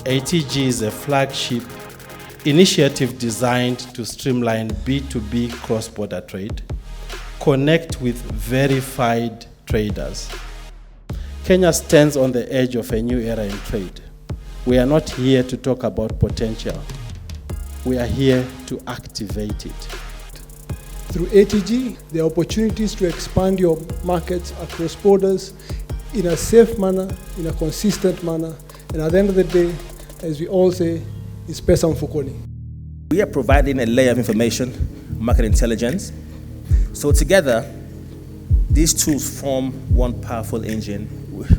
ATG is a flagship initiative designed to streamline B2B cross-border trade, connect with verified traders. Kenya stands on the edge of a new era in trade. We are not here to talk about potential. We are here to activate it. Through ATG, there are opportunities to expand your markets across borders in a safe manner, in a consistent manner, and at the end of the day, as we all say, it's pesa mfukoni. We are providing a layer of information, market intelligence. So together, these tools form one powerful engine,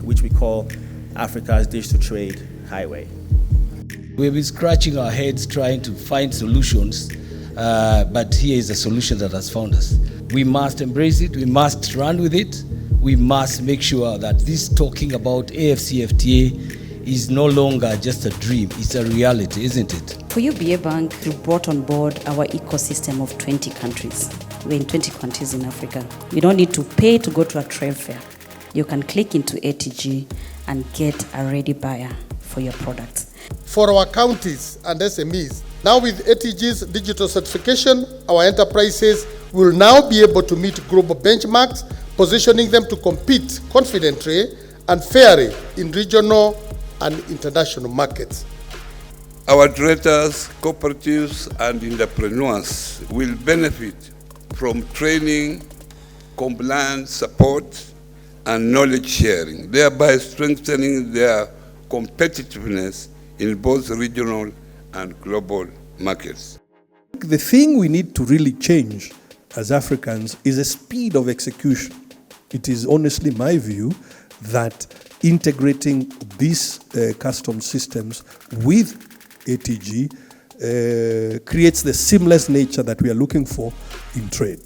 which we call Africa's digital trade highway. We've been scratching our heads trying to find solutions, but here is a solution that has found us. We must embrace it, we must run with it, we must make sure that this talking about AFCFTA is no longer just a dream, it's a reality, isn't it? For UBA Bank, we brought on board our ecosystem of 20 countries. We're in 20 countries in Africa. You don't need to pay to go to a trade fair. You can click into ATG and get a ready buyer for your products. For our counties and SMEs, now with ATG's digital certification, our enterprises will now be able to meet global benchmarks, positioning them to compete confidently and fairly in regional and international markets. Our traders, cooperatives, and entrepreneurs will benefit from training, compliance support, and knowledge sharing, thereby strengthening their competitiveness in both regional and global markets. The thing we need to really change as Africans is the speed of execution. It is honestly my view that integrating these custom systems with ATG creates the seamless nature that we are looking for in trade.